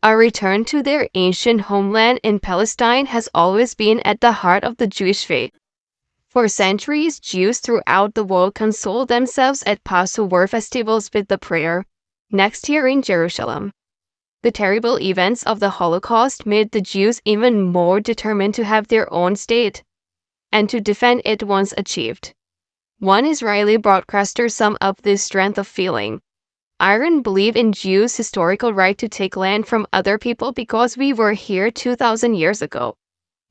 A return to their ancient homeland in Palestine has always been at the heart of the Jewish faith. For centuries, Jews throughout the world consoled themselves at Passover festivals with the prayer, "Next year in Jerusalem." The terrible events of the Holocaust made the Jews even more determined to have their own state and to defend it once achieved. One Israeli broadcaster summed up this strength of feeling. "Iran believed in Jews' historical right to take land from other people because we were here 2,000 years ago.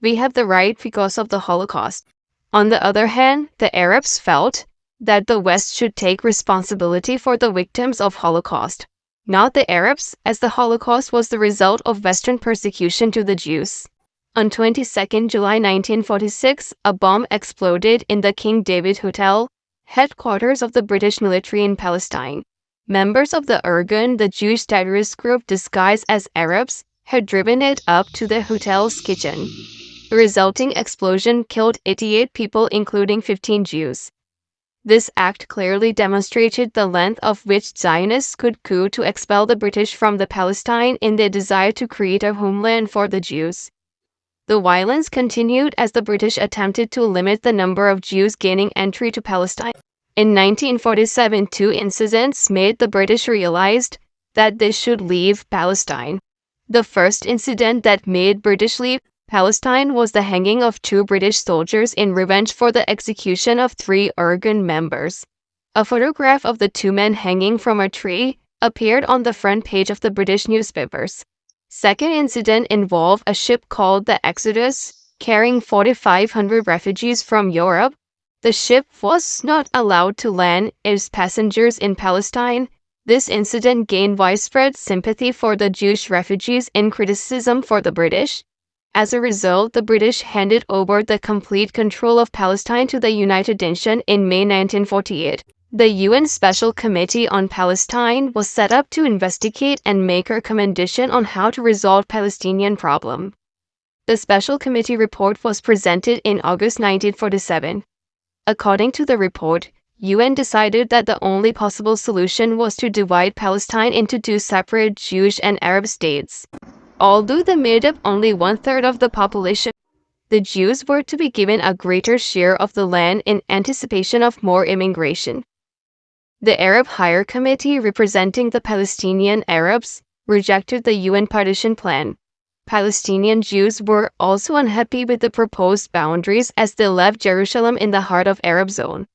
We have the right because of the Holocaust." On the other hand, the Arabs felt that the West should take responsibility for the victims of Holocaust, not the Arabs, as the Holocaust was the result of Western persecution to the Jews. On 22 July 1946, a bomb exploded in the King David Hotel, headquarters of the British military in Palestine. Members of the Irgun, the Jewish terrorist group disguised as Arabs, had driven it up to the hotel's kitchen. The resulting explosion killed 88 people, including 15 Jews. This act clearly demonstrated the length of which Zionists could go to expel the British from the Palestine in their desire to create a homeland for the Jews. The violence continued as the British attempted to limit the number of Jews gaining entry to Palestine. In 1947, two incidents made the British realize that they should leave Palestine. The first incident that made British leave Palestine was the hanging of two British soldiers in revenge for the execution of 3 Irgun members. A photograph of the two men hanging from a tree appeared on the front page of the British newspapers. Second incident involved a ship called the Exodus, carrying 4,500 refugees from Europe. The ship was not allowed to land its passengers in Palestine. This incident gained widespread sympathy for the Jewish refugees and criticism for the British. As a result, the British handed over the complete control of Palestine to the United Nations in May 1948. The UN Special Committee on Palestine was set up to investigate and make a recommendation on how to resolve Palestinian problem. The Special Committee report was presented in August 1947. According to the report, UN decided that the only possible solution was to divide Palestine into 2 separate Jewish and Arab states. Although they made up only 1/3 of the population, the Jews were to be given a greater share of the land in anticipation of more immigration. The Arab Higher Committee, representing the Palestinian Arabs, rejected the UN partition plan. Palestinian Jews were also unhappy with the proposed boundaries as they left Jerusalem in the heart of Arab zone.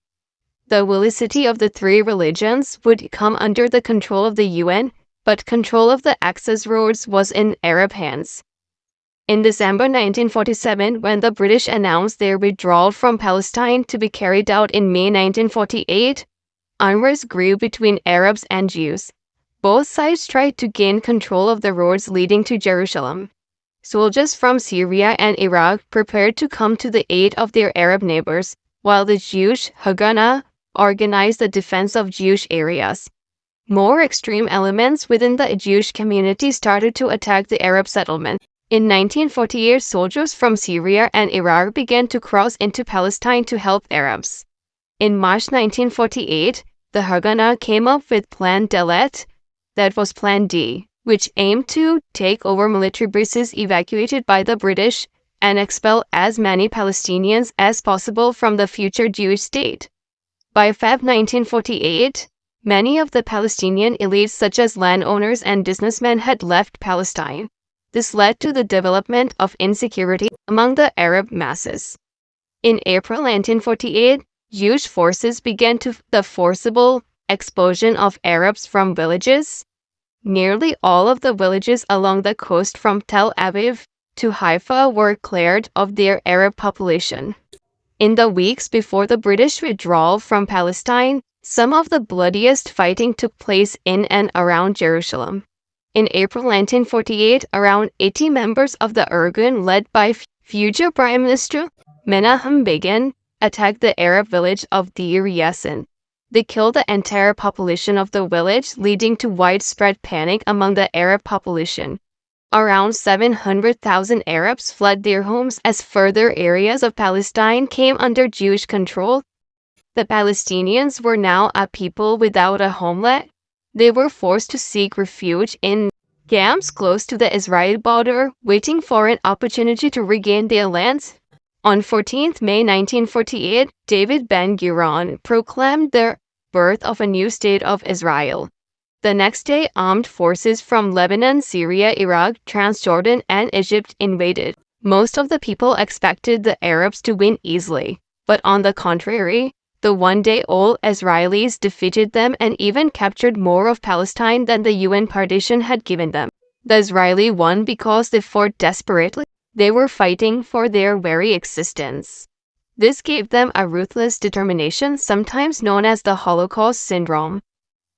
The velocity of the 3 religions would come under the control of the UN, but control of the access roads was in Arab hands. In December 1947, when the British announced their withdrawal from Palestine to be carried out in May 1948, unrest grew between Arabs and Jews. Both sides tried to gain control of the roads leading to Jerusalem. Soldiers from Syria and Iraq prepared to come to the aid of their Arab neighbors, while the Jewish Haganah organized the defense of Jewish areas. More extreme elements within the Jewish community started to attack the Arab settlement. In 1948, soldiers from Syria and Iraq began to cross into Palestine to help Arabs. In March 1948, the Haganah came up with Plan Dalet, that was Plan D, which aimed to take over military bases evacuated by the British and expel as many Palestinians as possible from the future Jewish state. By February 1948, many of the Palestinian elites, such as landowners and businessmen, had left Palestine. This led to the development of insecurity among the Arab masses. In April 1948, Jewish forces began the forcible expulsion of Arabs from villages. Nearly all of the villages along the coast from Tel Aviv to Haifa were cleared of their Arab population. In the weeks before the British withdrawal from Palestine, some of the bloodiest fighting took place in and around Jerusalem. In April 1948, around 80 members of the Irgun, led by future Prime Minister Menachem Begin, attacked the Arab village of Deir Yassin. They killed the entire population of the village, leading to widespread panic among the Arab population. Around 700,000 Arabs fled their homes as further areas of Palestine came under Jewish control. The Palestinians were now a people without a homeland. They were forced to seek refuge in camps close to the Israeli border, waiting for an opportunity to regain their lands. On 14th May 1948, David Ben-Gurion proclaimed the birth of a new state of Israel. The next day, armed forces from Lebanon, Syria, Iraq, Transjordan, and Egypt invaded. Most of the people expected the Arabs to win easily, but on the contrary, the one-day-old Israelis defeated them and even captured more of Palestine than the UN partition had given them. The Israeli won because they fought desperately. They were fighting for their very existence. This gave them a ruthless determination, sometimes known as the Holocaust syndrome.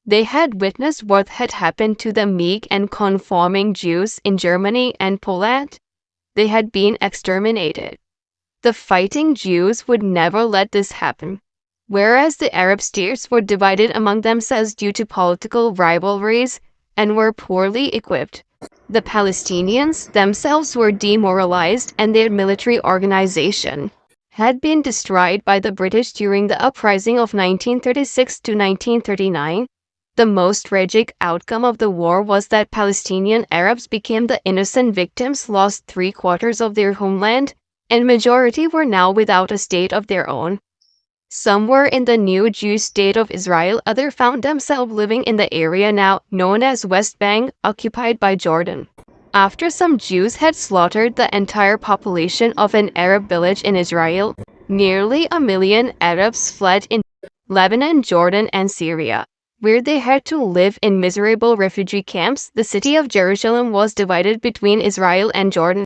They had witnessed what had happened to the meek and conforming Jews in Germany and Poland. They had been exterminated. The fighting Jews would never let this happen. Whereas the Arab states were divided among themselves due to political rivalries and were poorly equipped, the Palestinians themselves were demoralized and their military organization had been destroyed by the British during the uprising of 1936 to 1939. The most tragic outcome of the war was that Palestinian Arabs became the innocent victims, lost 3/4 of their homeland, and majority were now without a state of their own. Some were in the new Jewish state of Israel, others found themselves living in the area now known as West Bank, occupied by Jordan. After some Jews had slaughtered the entire population of an Arab village in Israel, nearly 1 million Arabs fled in Lebanon, Jordan, and Syria, where they had to live in miserable refugee camps. The city of Jerusalem was divided between Israel and Jordan.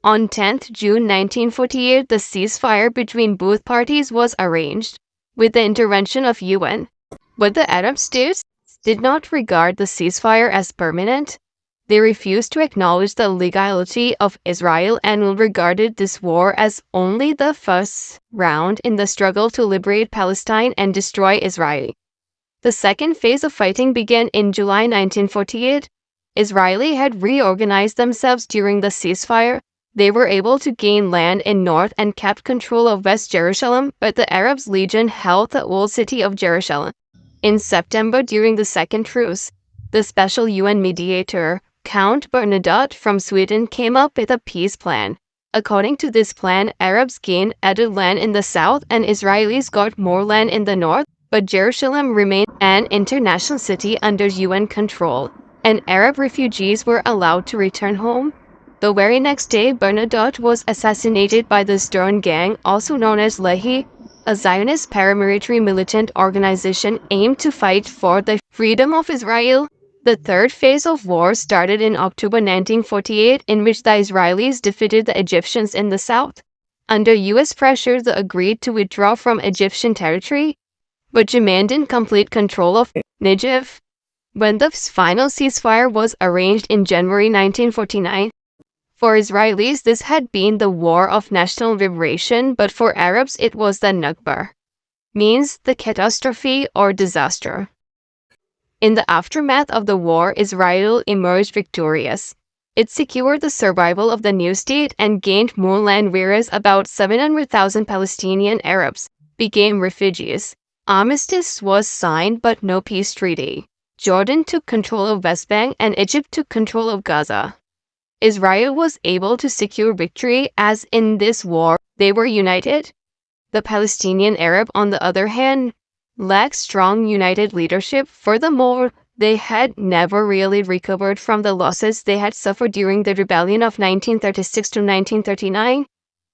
On 10th June 1948, the ceasefire between both parties was arranged, with the intervention of UN. But the Arab states did not regard the ceasefire as permanent. They refused to acknowledge the legality of Israel and regarded this war as only the first round in the struggle to liberate Palestine and destroy Israel. The second phase of fighting began in July 1948. Israeli had reorganized themselves during the ceasefire. They were able to gain land in north and kept control of West Jerusalem, but the Arabs' legion held the old city of Jerusalem. In September, during the second truce, the special UN mediator, Count Bernadotte from Sweden, came up with a peace plan. According to this plan, Arabs gained added land in the south and Israelis got more land in the north, but Jerusalem remained an international city under UN control, and Arab refugees were allowed to return home. The very next day, Bernadotte was assassinated by the Stern Gang, also known as Lehi, a Zionist paramilitary militant organization aimed to fight for the freedom of Israel. The third phase of war started in October 1948, in which the Israelis defeated the Egyptians in the south. Under US pressure, they agreed to withdraw from Egyptian territory, but demanded complete control of Negev. When the final ceasefire was arranged in January 1949, for Israelis, this had been the War of National Liberation, but for Arabs, it was the Nakba, means the catastrophe or disaster. In the aftermath of the war, Israel emerged victorious. It secured the survival of the new state and gained more land, whereas about 700,000 Palestinian Arabs became refugees. Armistice was signed, but no peace treaty. Jordan took control of West Bank and Egypt took control of Gaza. Israel was able to secure victory, as in this war, they were united. The Palestinian Arab, on the other hand, lacked strong united leadership. Furthermore, they had never really recovered from the losses they had suffered during the rebellion of 1936 to 1939,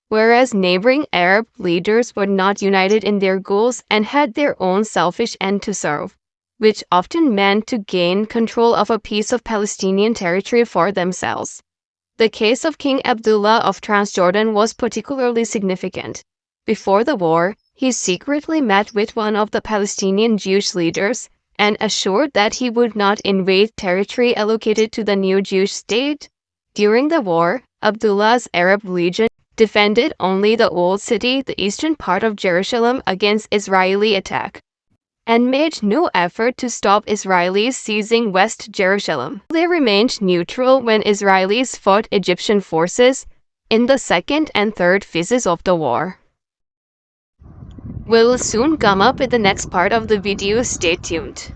whereas neighboring Arab leaders were not united in their goals and had their own selfish end to serve, which often meant to gain control of a piece of Palestinian territory for themselves. The case of King Abdullah of Transjordan was particularly significant. Before the war, he secretly met with one of the Palestinian Jewish leaders and assured that he would not invade territory allocated to the new Jewish state. During the war, Abdullah's Arab Legion defended only the old city, the eastern part of Jerusalem, against Israeli attack, and made no effort to stop Israelis seizing West Jerusalem. They remained neutral when Israelis fought Egyptian forces in the second and third phases of the war. We'll soon come up with the next part of the video. Stay tuned.